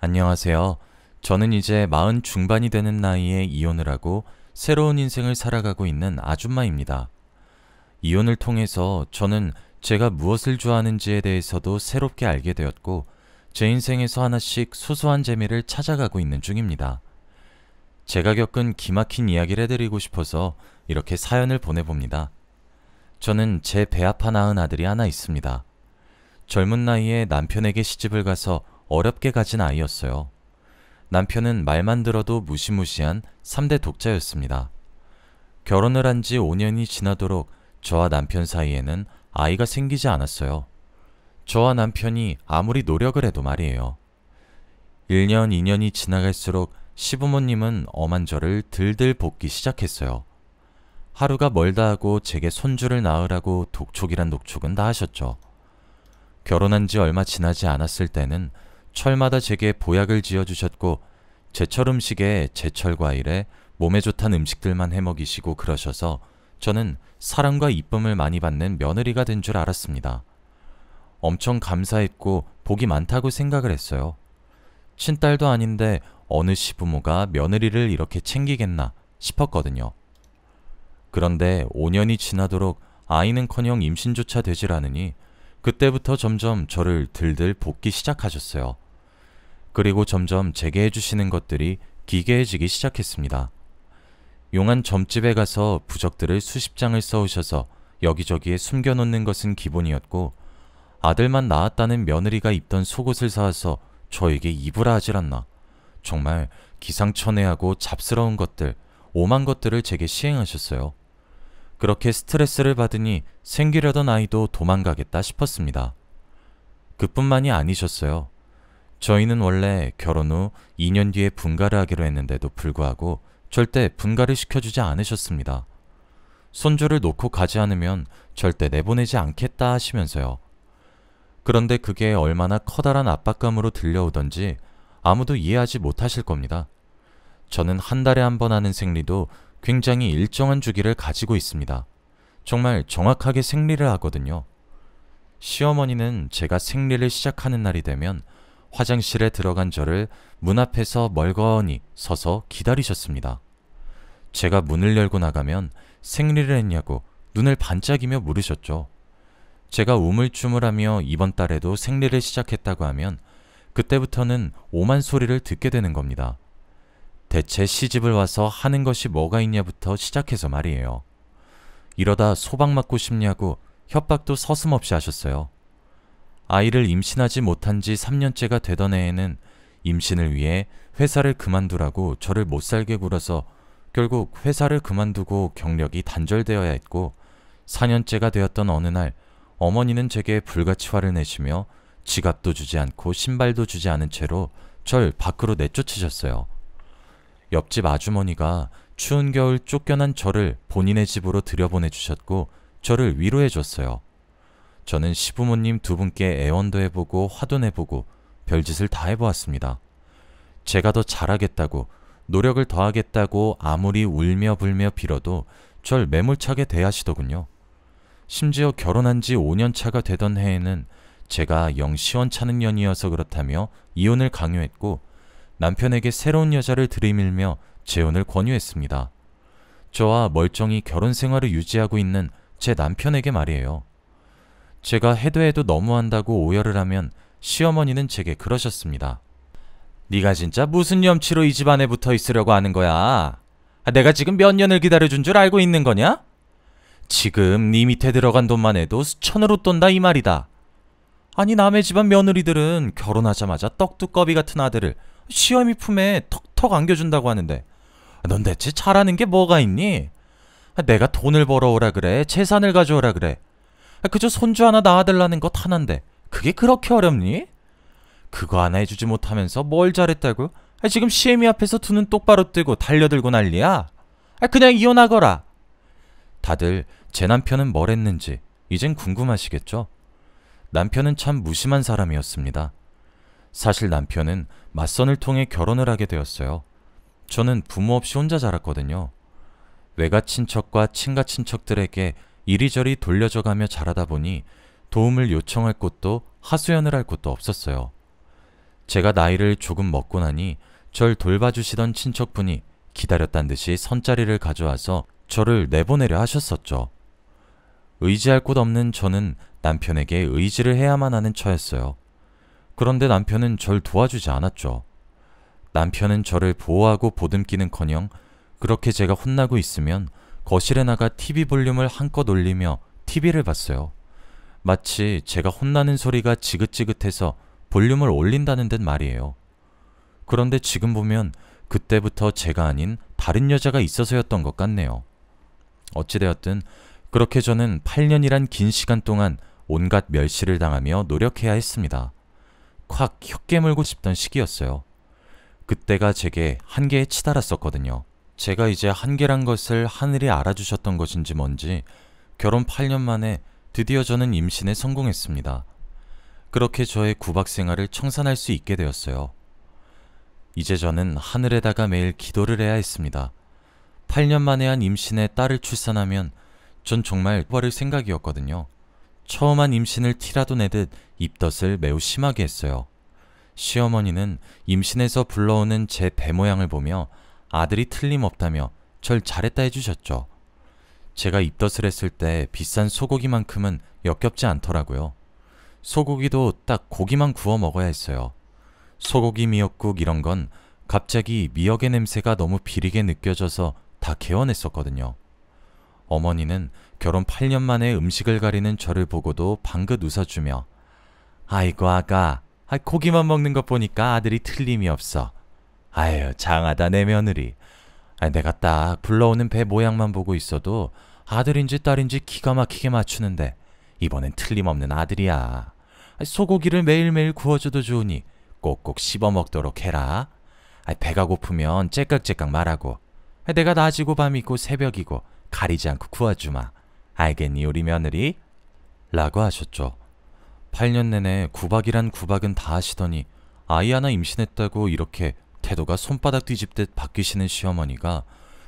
안녕하세요. 저는 이제 40 중반이 되는 나이에 이혼을 하고 새로운 인생을 살아가고 있는 아줌마입니다. 이혼을 통해서 저는 제가 무엇을 좋아하는지에 대해서도 새롭게 알게 되었고, 제 인생에서 하나씩 소소한 재미를 찾아가고 있는 중입니다. 제가 겪은 기막힌 이야기를 해드리고 싶어서 이렇게 사연을 보내봅니다. 저는 제 배 아파 낳은 아들이 하나 있습니다. 젊은 나이에 남편에게 시집을 가서 어렵게 가진 아이였어요. 남편은 말만 들어도 무시무시한 3대 독자였습니다. 결혼을 한 지 5년이 지나도록 저와 남편 사이에는 아이가 생기지 않았어요. 저와 남편이 아무리 노력을 해도 말이에요. 1년, 2년이 지나갈수록 시부모님은 엄한 저를 들들 볶기 시작했어요. 하루가 멀다 하고 제게 손주를 낳으라고 독촉이란 독촉은 다 하셨죠. 결혼한 지 얼마 지나지 않았을 때는 철마다 제게 보약을 지어주셨고, 제철 음식에 제철 과일에 몸에 좋다는 음식들만 해먹이시고 그러셔서 저는 사랑과 이쁨을 많이 받는 며느리가 된 줄 알았습니다. 엄청 감사했고 복이 많다고 생각을 했어요. 친딸도 아닌데 어느 시부모가 며느리를 이렇게 챙기겠나 싶었거든요. 그런데 5년이 지나도록 아이는커녕 임신조차 되질 않으니 그때부터 점점 저를 들들 볶기 시작하셨어요. 그리고 점점 제게 해주시는 것들이 기괴해지기 시작했습니다. 용한 점집에 가서 부적들을 수십 장을 써오셔서 여기저기에 숨겨놓는 것은 기본이었고, 아들만 낳았다는 며느리가 입던 속옷을 사와서 저에게 입으라 하질 않나. 정말 기상천외하고 잡스러운 것들, 오만 것들을 제게 시행하셨어요. 그렇게 스트레스를 받으니 생기려던 아이도 도망가겠다 싶었습니다. 그뿐만이 아니셨어요. 저희는 원래 결혼 후 2년 뒤에 분가를 하기로 했는데도 불구하고 절대 분가를 시켜주지 않으셨습니다. 손주를 놓고 가지 않으면 절대 내보내지 않겠다 하시면서요. 그런데 그게 얼마나 커다란 압박감으로 들려오던지 아무도 이해하지 못하실 겁니다. 저는 한 달에 한 번 하는 생리도 굉장히 일정한 주기를 가지고 있습니다. 정말 정확하게 생리를 하거든요. 시어머니는 제가 생리를 시작하는 날이 되면 화장실에 들어간 저를 문 앞에서 멀거니 서서 기다리셨습니다. 제가 문을 열고 나가면 생리를 했냐고 눈을 반짝이며 물으셨죠. 제가 우물쭈물하며 이번 달에도 생리를 시작했다고 하면 그때부터는 오만 소리를 듣게 되는 겁니다. 대체 시집을 와서 하는 것이 뭐가 있냐부터 시작해서 말이에요. 이러다 소박 맞고 싶냐고 협박도 서슴없이 하셨어요. 아이를 임신하지 못한 지 3년째가 되던 해에는 임신을 위해 회사를 그만두라고 저를 못살게 굴어서 결국 회사를 그만두고 경력이 단절되어야 했고, 4년째가 되었던 어느 날 어머니는 제게 불같이 화를 내시며 지갑도 주지 않고 신발도 주지 않은 채로 절 밖으로 내쫓으셨어요. 옆집 아주머니가 추운 겨울 쫓겨난 저를 본인의 집으로 들여보내주셨고 저를 위로해 줬어요. 저는 시부모님 두 분께 애원도 해보고 화도 내보고 별짓을 다 해보았습니다. 제가 더 잘하겠다고, 노력을 더하겠다고 아무리 울며 불며 빌어도 절 매몰차게 대하시더군요. 심지어 결혼한 지 5년 차가 되던 해에는 제가 영 시원찮은 년이어서 그렇다며 이혼을 강요했고, 남편에게 새로운 여자를 들이밀며 재혼을 권유했습니다. 저와 멀쩡히 결혼 생활을 유지하고 있는 제 남편에게 말이에요. 제가 해도 너무한다고 오열을 하면 시어머니는 제게 그러셨습니다. 네가 진짜 무슨 염치로 이 집안에 붙어 있으려고 하는 거야? 내가 지금 몇 년을 기다려준 줄 알고 있는 거냐? 지금 네 밑에 들어간 돈만 해도 수천으로 떤다 이 말이다. 아니, 남의 집안 며느리들은 결혼하자마자 떡두꺼비 같은 아들을 시어미 품에 턱턱 안겨준다고 하는데 넌 대체 잘하는 게 뭐가 있니? 내가 돈을 벌어오라 그래, 재산을 가져오라 그래. 그저 손주 하나 낳아달라는 것 하나인데 그게 그렇게 어렵니? 그거 하나 해주지 못하면서 뭘 잘했다고? 지금 시애미 앞에서 두 눈 똑바로 뜨고 달려들고 난리야? 그냥 이혼하거라. 다들 제 남편은 뭘 했는지 이젠 궁금하시겠죠? 남편은 참 무심한 사람이었습니다. 사실 남편은 맞선을 통해 결혼을 하게 되었어요. 저는 부모 없이 혼자 자랐거든요. 외가 친척과 친가 친척들에게 이리저리 돌려줘가며 자라다 보니 도움을 요청할 곳도 하소연을 할 곳도 없었어요. 제가 나이를 조금 먹고 나니 절 돌봐주시던 친척분이 기다렸단 듯이 선자리를 가져와서 저를 내보내려 하셨었죠. 의지할 곳 없는 저는 남편에게 의지를 해야만 하는 처였어요. 그런데 남편은 절 도와주지 않았죠. 남편은 저를 보호하고 보듬기는커녕 그렇게 제가 혼나고 있으면 거실에 나가 TV 볼륨을 한껏 올리며 TV를 봤어요. 마치 제가 혼나는 소리가 지긋지긋해서 볼륨을 올린다는 듯 말이에요. 그런데 지금 보면 그때부터 제가 아닌 다른 여자가 있어서였던 것 같네요. 어찌되었든 그렇게 저는 8년이란 긴 시간 동안 온갖 멸시를 당하며 노력해야 했습니다. 콱 혀깨물고 싶던 시기였어요. 그때가 제게 한계에 치달았었거든요. 제가 이제 한계란 것을 하늘이 알아주셨던 것인지 뭔지 결혼 8년 만에 드디어 저는 임신에 성공했습니다. 그렇게 저의 구박 생활을 청산할 수 있게 되었어요. 이제 저는 하늘에다가 매일 기도를 해야 했습니다. 8년 만에 한 임신에 딸을 출산하면 전 정말 버릴 생각이었거든요. 처음 한 임신을 티라도 내듯 입덧을 매우 심하게 했어요. 시어머니는 임신해서 불러오는 제 배 모양을 보며 아들이 틀림없다며 절 잘했다 해주셨죠. 제가 입덧을 했을 때 비싼 소고기만큼은 역겹지 않더라고요. 소고기도 딱 고기만 구워 먹어야 했어요. 소고기 미역국 이런 건 갑자기 미역의 냄새가 너무 비리게 느껴져서 다 개원했었거든요. 어머니는 결혼 8년 만에 음식을 가리는 저를 보고도 방긋 웃어주며 아이고 아가, 고기만 먹는 것 보니까 아들이 틀림이 없어. 아유 장하다 내 며느리. 내가 딱 불러오는 배 모양만 보고 있어도 아들인지 딸인지 기가 막히게 맞추는데 이번엔 틀림없는 아들이야. 소고기를 매일매일 구워줘도 좋으니 꼭꼭 씹어 먹도록 해라. 배가 고프면 째깍째깍 말하고 내가 낮이고 밤이고 새벽이고 가리지 않고 구워주마. 알겠니 우리 며느리? 라고 하셨죠. 8년 내내 구박이란 구박은 다 하시더니 아이 하나 임신했다고 이렇게 태도가 손바닥 뒤집듯 바뀌시는 시어머니가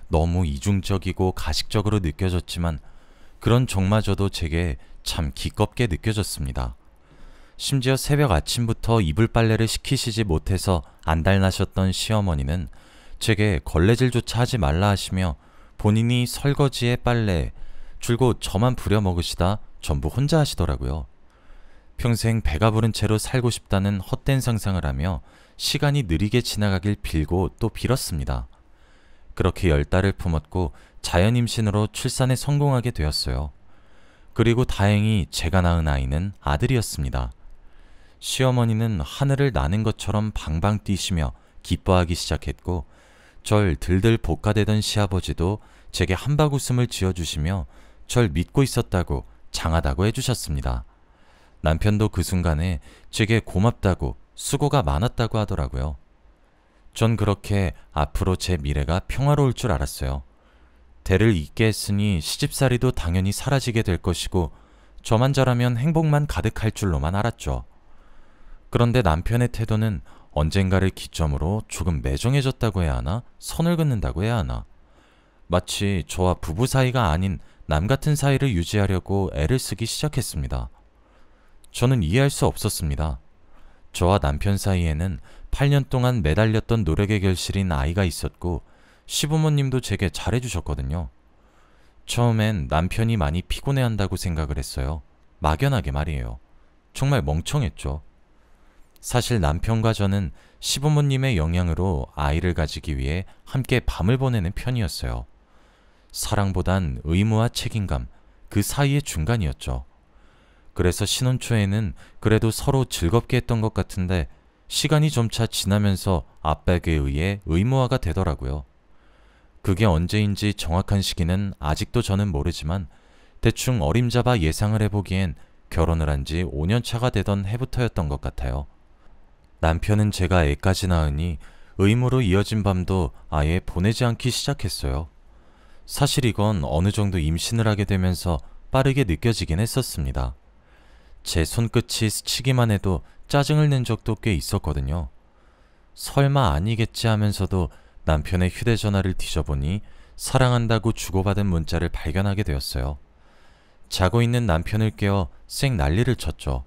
너무 이중적이고 가식적으로 느껴졌지만 그런 정마저도 제게 참 기껍게 느껴졌습니다. 심지어 새벽 아침부터 이불 빨래를 시키시지 못해서 안달나셨던 시어머니는 제게 걸레질조차 하지 말라 하시며 본인이 설거지에 빨래, 줄곧 저만 부려 먹으시다 전부 혼자 하시더라고요. 평생 배가 부른 채로 살고 싶다는 헛된 상상을 하며 시간이 느리게 지나가길 빌고 또 빌었습니다. 그렇게 10달을 품었고 자연 임신으로 출산에 성공하게 되었어요. 그리고 다행히 제가 낳은 아이는 아들이었습니다. 시어머니는 하늘을 나는 것처럼 방방 뛰시며 기뻐하기 시작했고 절 들들 볶아대던 시아버지도 제게 한박 웃음을 지어주시며 절 믿고 있었다고 장하다고 해주셨습니다. 남편도 그 순간에 제게 고맙다고 수고가 많았다고 하더라고요. 전 그렇게 앞으로 제 미래가 평화로울 줄 알았어요. 대를 잇게 했으니 시집살이도 당연히 사라지게 될 것이고 저만 잘하면 행복만 가득할 줄로만 알았죠. 그런데 남편의 태도는 언젠가를 기점으로 조금 매정해졌다고 해야 하나, 선을 긋는다고 해야 하나, 마치 저와 부부 사이가 아닌 남 같은 사이를 유지하려고 애를 쓰기 시작했습니다. 저는 이해할 수 없었습니다. 저와 남편 사이에는 8년 동안 매달렸던 노력의 결실인 아이가 있었고 시부모님도 제게 잘해주셨거든요. 처음엔 남편이 많이 피곤해한다고 생각을 했어요. 막연하게 말이에요. 정말 멍청했죠. 사실 남편과 저는 시부모님의 영향으로 아이를 가지기 위해 함께 밤을 보내는 편이었어요. 사랑보단 의무와 책임감, 그 사이의 중간이었죠. 그래서 신혼 초에는 그래도 서로 즐겁게 했던 것 같은데 시간이 점차 지나면서 압박에 의해 의무화가 되더라고요. 그게 언제인지 정확한 시기는 아직도 저는 모르지만 대충 어림잡아 예상을 해보기엔 결혼을 한 지 5년 차가 되던 해부터였던 것 같아요. 남편은 제가 애까지 낳으니 의무로 이어진 밤도 아예 보내지 않기 시작했어요. 사실 이건 어느 정도 임신을 하게 되면서 빠르게 느껴지긴 했었습니다. 제 손끝이 스치기만 해도 짜증을 낸 적도 꽤 있었거든요. 설마 아니겠지 하면서도 남편의 휴대전화를 뒤져보니 사랑한다고 주고받은 문자를 발견하게 되었어요. 자고 있는 남편을 깨워 쌩 난리를 쳤죠.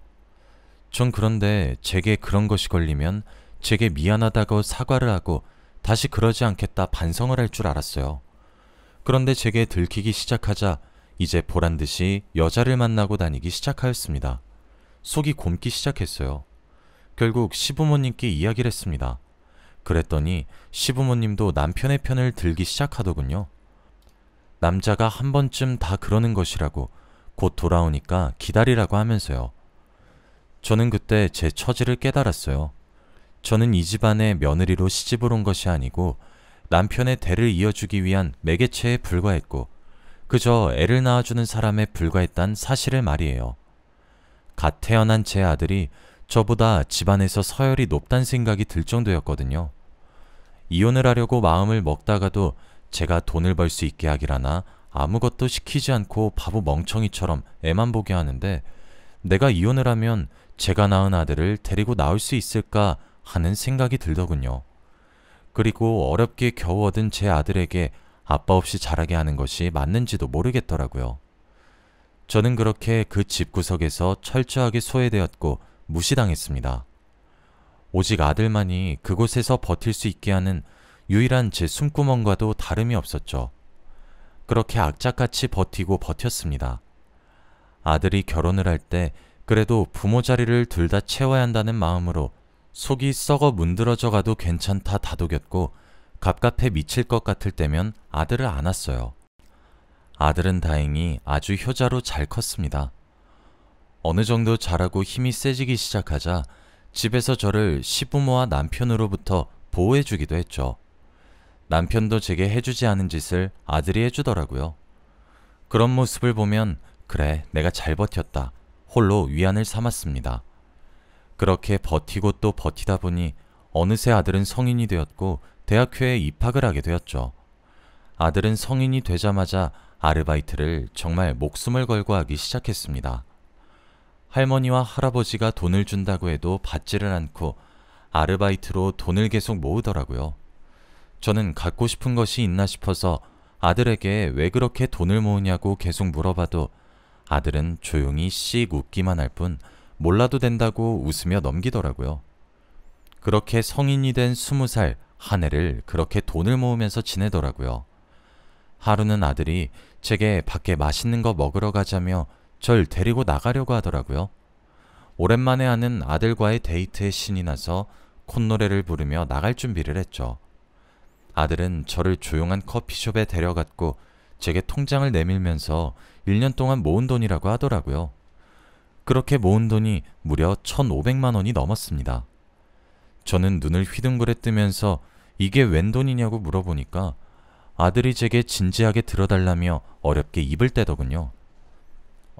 전 그런데 제게 그런 것이 걸리면 제게 미안하다고 사과를 하고 다시 그러지 않겠다 반성을 할 줄 알았어요. 그런데 제게 들키기 시작하자 이제 보란 듯이 여자를 만나고 다니기 시작하였습니다. 속이 곪기 시작했어요. 결국 시부모님께 이야기를 했습니다. 그랬더니 시부모님도 남편의 편을 들기 시작하더군요. 남자가 한 번쯤 다 그러는 것이라고, 곧 돌아오니까 기다리라고 하면서요. 저는 그때 제 처지를 깨달았어요. 저는 이 집안의 며느리로 시집을 온 것이 아니고 남편의 대를 이어주기 위한 매개체에 불과했고 그저 애를 낳아주는 사람에 불과했단 사실을 말이에요. 갓 태어난 제 아들이 저보다 집안에서 서열이 높단 생각이 들 정도였거든요. 이혼을 하려고 마음을 먹다가도 제가 돈을 벌 수 있게 하기라나 아무것도 시키지 않고 바보 멍청이처럼 애만 보게 하는데 내가 이혼을 하면 제가 낳은 아들을 데리고 나올 수 있을까 하는 생각이 들더군요. 그리고 어렵게 겨우 얻은 제 아들에게 아빠 없이 자라게 하는 것이 맞는지도 모르겠더라고요. 저는 그렇게 그 집구석에서 철저하게 소외되었고 무시당했습니다. 오직 아들만이 그곳에서 버틸 수 있게 하는 유일한 제 숨구멍과도 다름이 없었죠. 그렇게 악착같이 버티고 버텼습니다. 아들이 결혼을 할 때 그래도 부모 자리를 둘 다 채워야 한다는 마음으로 속이 썩어 문드러져 가도 괜찮다 다독였고 갑갑해 미칠 것 같을 때면 아들을 안았어요. 아들은 다행히 아주 효자로 잘 컸습니다. 어느 정도 자라고 힘이 세지기 시작하자 집에서 저를 시부모와 남편으로부터 보호해주기도 했죠. 남편도 제게 해주지 않은 짓을 아들이 해주더라고요. 그런 모습을 보면 그래, 내가 잘 버텼다 홀로 위안을 삼았습니다. 그렇게 버티고 또 버티다 보니 어느새 아들은 성인이 되었고 대학교에 입학을 하게 되었죠. 아들은 성인이 되자마자 아르바이트를 정말 목숨을 걸고 하기 시작했습니다. 할머니와 할아버지가 돈을 준다고 해도 받지를 않고 아르바이트로 돈을 계속 모으더라고요. 저는 갖고 싶은 것이 있나 싶어서 아들에게 왜 그렇게 돈을 모으냐고 계속 물어봐도 아들은 조용히 씩 웃기만 할 뿐 몰라도 된다고 웃으며 넘기더라고요. 그렇게 성인이 된 20살 한 해를 그렇게 돈을 모으면서 지내더라고요. 하루는 아들이 제게 밖에 맛있는 거 먹으러 가자며 절 데리고 나가려고 하더라고요. 오랜만에 하는 아들과의 데이트에 신이 나서 콧노래를 부르며 나갈 준비를 했죠. 아들은 저를 조용한 커피숍에 데려갔고 제게 통장을 내밀면서 1년 동안 모은 돈이라고 하더라고요. 그렇게 모은 돈이 무려 1,500만 원이 넘었습니다. 저는 눈을 휘둥그레 뜨면서 이게 웬 돈이냐고 물어보니까 아들이 제게 진지하게 들어달라며 어렵게 입을 떼더군요.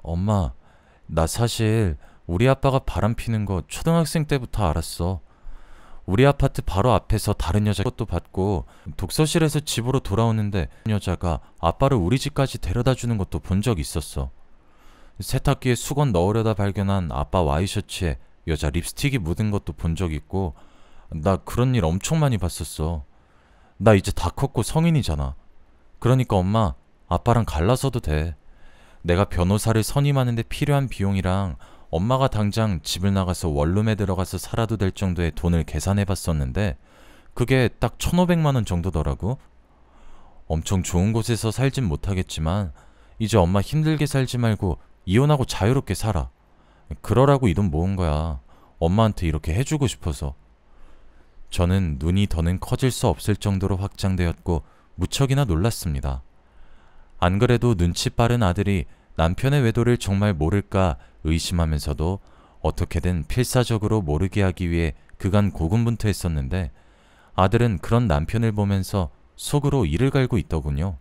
엄마, 나 사실 우리 아빠가 바람 피는 거 초등학생 때부터 알았어. 우리 아파트 바로 앞에서 다른 여자 것도 받고 독서실에서 집으로 돌아오는데 여자가 아빠를 우리 집까지 데려다 주는 것도 본 적 있었어. 세탁기에 수건 넣으려다 발견한 아빠 와이셔츠에 여자 립스틱이 묻은 것도 본 적 있고 나 그런 일 엄청 많이 봤었어. 나 이제 다 컸고 성인이잖아. 그러니까 엄마, 아빠랑 갈라서도 돼. 내가 변호사를 선임하는데 필요한 비용이랑 엄마가 당장 집을 나가서 원룸에 들어가서 살아도 될 정도의 돈을 계산해봤었는데 그게 딱 1,500만 원 정도더라고. 엄청 좋은 곳에서 살진 못하겠지만 이제 엄마 힘들게 살지 말고 이혼하고 자유롭게 살아. 그러라고 이 돈 모은 거야. 엄마한테 이렇게 해주고 싶어서. 저는 눈이 더는 커질 수 없을 정도로 확장되었고 무척이나 놀랐습니다. 안 그래도 눈치 빠른 아들이 남편의 외도를 정말 모를까 의심하면서도 어떻게든 필사적으로 모르게 하기 위해 그간 고군분투했었는데 아들은 그런 남편을 보면서 속으로 이를 갈고 있더군요.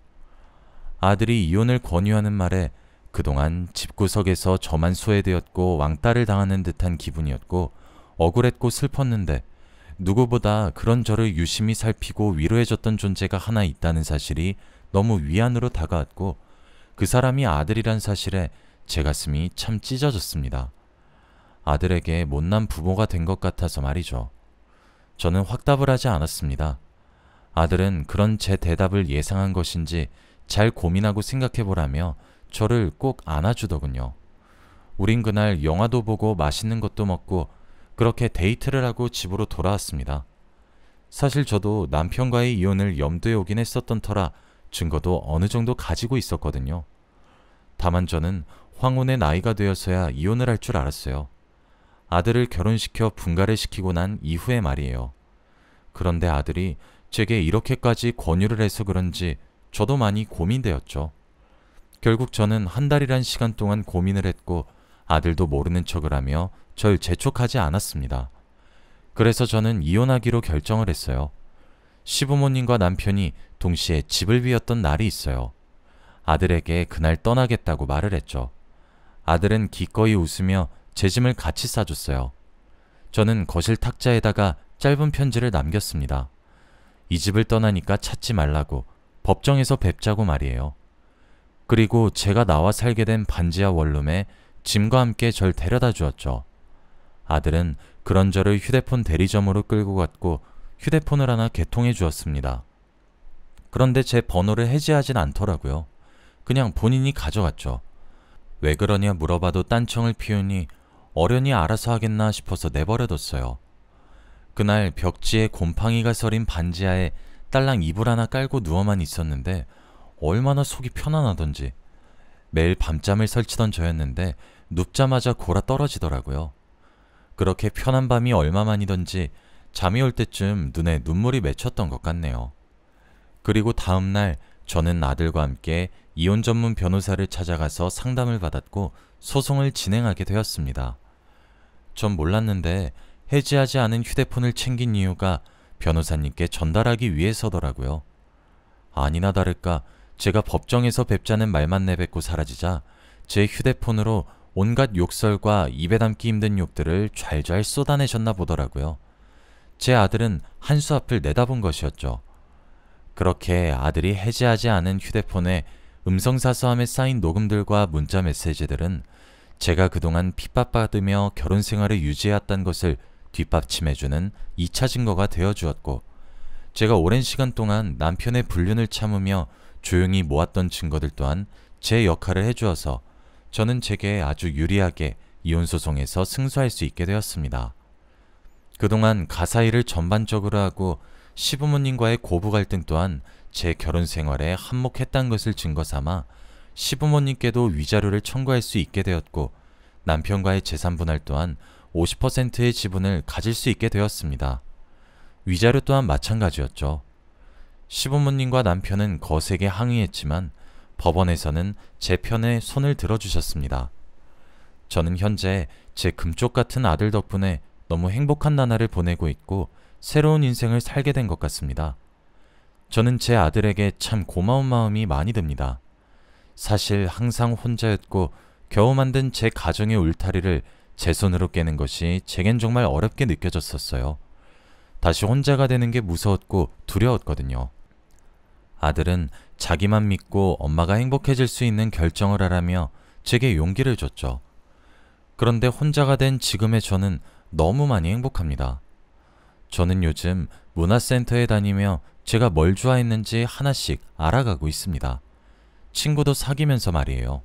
아들이 이혼을 권유하는 말에 그동안 집구석에서 저만 소외되었고 왕따를 당하는 듯한 기분이었고 억울했고 슬펐는데 누구보다 그런 저를 유심히 살피고 위로해줬던 존재가 하나 있다는 사실이 너무 위안으로 다가왔고 그 사람이 아들이란 사실에 제 가슴이 참 찢어졌습니다. 아들에게 못난 부모가 된 것 같아서 말이죠. 저는 확답을 하지 않았습니다. 아들은 그런 제 대답을 예상한 것인지 잘 고민하고 생각해보라며 저를 꼭 안아주더군요. 우린 그날 영화도 보고 맛있는 것도 먹고 그렇게 데이트를 하고 집으로 돌아왔습니다. 사실 저도 남편과의 이혼을 염두에 오긴 했었던 터라 증거도 어느 정도 가지고 있었거든요. 다만 저는 황혼의 나이가 되어서야 이혼을 할 줄 알았어요. 아들을 결혼시켜 분가를 시키고 난 이후의 말이에요. 그런데 아들이 제게 이렇게까지 권유를 해서 그런지 저도 많이 고민되었죠. 결국 저는 한 달이란 시간 동안 고민을 했고 아들도 모르는 척을 하며 절 재촉하지 않았습니다. 그래서 저는 이혼하기로 결정을 했어요. 시부모님과 남편이 동시에 집을 비웠던 날이 있어요. 아들에게 그날 떠나겠다고 말을 했죠. 아들은 기꺼이 웃으며 제 짐을 같이 싸줬어요. 저는 거실 탁자에다가 짧은 편지를 남겼습니다. 이 집을 떠나니까 찾지 말라고, 법정에서 뵙자고 말이에요. 그리고 제가 나와 살게 된 반지하 원룸에 짐과 함께 절 데려다 주었죠. 아들은 그런 저를 휴대폰 대리점으로 끌고 갔고 휴대폰을 하나 개통해 주었습니다. 그런데 제 번호를 해지하진 않더라고요. 그냥 본인이 가져갔죠. 왜 그러냐 물어봐도 딴청을 피우니 어련히 알아서 하겠나 싶어서 내버려뒀어요. 그날 벽지에 곰팡이가 서린 반지하에 딸랑 이불 하나 깔고 누워만 있었는데 얼마나 속이 편안하던지. 매일 밤잠을 설치던 저였는데 눕자마자 골아 떨어지더라고요. 그렇게 편한 밤이 얼마만이던지 잠이 올 때쯤 눈에 눈물이 맺혔던 것 같네요. 그리고 다음날 저는 아들과 함께 이혼 전문 변호사를 찾아가서 상담을 받았고 소송을 진행하게 되었습니다. 전 몰랐는데 해지하지 않은 휴대폰을 챙긴 이유가 변호사님께 전달하기 위해서더라고요. 아니나 다를까 제가 법정에서 뵙자는 말만 내뱉고 사라지자 제 휴대폰으로 온갖 욕설과 입에 담기 힘든 욕들을 좔좔 쏟아내셨나 보더라고요. 제 아들은 한수 앞을 내다본 것이었죠. 그렇게 아들이 해지하지 않은 휴대폰에 음성사서함에 쌓인 녹음들과 문자 메시지들은 제가 그동안 핍박받으며 결혼 생활을 유지해왔다는 것을 뒷받침해주는 2차 증거가 되어주었고, 제가 오랜 시간 동안 남편의 불륜을 참으며 조용히 모았던 증거들 또한 제 역할을 해주어서 저는 제게 아주 유리하게 이혼소송에서 승소할 수 있게 되었습니다. 그동안 가사일을 전반적으로 하고 시부모님과의 고부 갈등 또한 제 결혼 생활에 한몫했다는 것을 증거 삼아 시부모님께도 위자료를 청구할 수 있게 되었고, 남편과의 재산 분할 또한 50%의 지분을 가질 수 있게 되었습니다. 위자료 또한 마찬가지였죠. 시부모님과 남편은 거세게 항의했지만 법원에서는 제 편에 손을 들어주셨습니다. 저는 현재 제 금쪽 같은 아들 덕분에 너무 행복한 나날을 보내고 있고 새로운 인생을 살게 된 것 같습니다. 저는 제 아들에게 참 고마운 마음이 많이 듭니다. 사실 항상 혼자였고 겨우 만든 제 가정의 울타리를 제 손으로 깨는 것이 제겐 정말 어렵게 느껴졌었어요. 다시 혼자가 되는 게 무서웠고 두려웠거든요. 아들은 자기만 믿고 엄마가 행복해질 수 있는 결정을 하라며 제게 용기를 줬죠. 그런데 혼자가 된 지금의 저는 너무 많이 행복합니다. 저는 요즘 문화센터에 다니며 제가 뭘 좋아했는지 하나씩 알아가고 있습니다. 친구도 사귀면서 말이에요.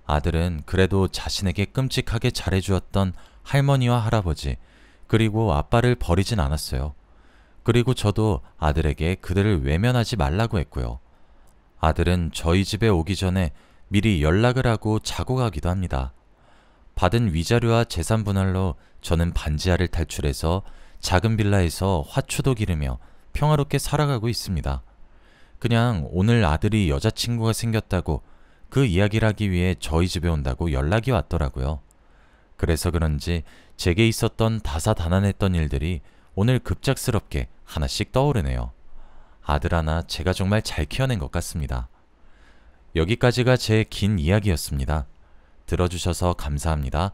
아들은 그래도 자신에게 끔찍하게 잘해주었던 할머니와 할아버지, 그리고 아빠를 버리진 않았어요. 그리고 저도 아들에게 그들을 외면하지 말라고 했고요. 아들은 저희 집에 오기 전에 미리 연락을 하고 자고 가기도 합니다. 받은 위자료와 재산 분할로 저는 반지하를 탈출해서 작은 빌라에서 화초도 기르며 평화롭게 살아가고 있습니다. 그냥 오늘 아들이 여자친구가 생겼다고 그 이야기를 하기 위해 저희 집에 온다고 연락이 왔더라고요. 그래서 그런지 제게 있었던 다사다난했던 일들이 오늘 급작스럽게 하나씩 떠오르네요. 아들 하나 제가 정말 잘 키워낸 것 같습니다. 여기까지가 제 긴 이야기였습니다. 들어주셔서 감사합니다.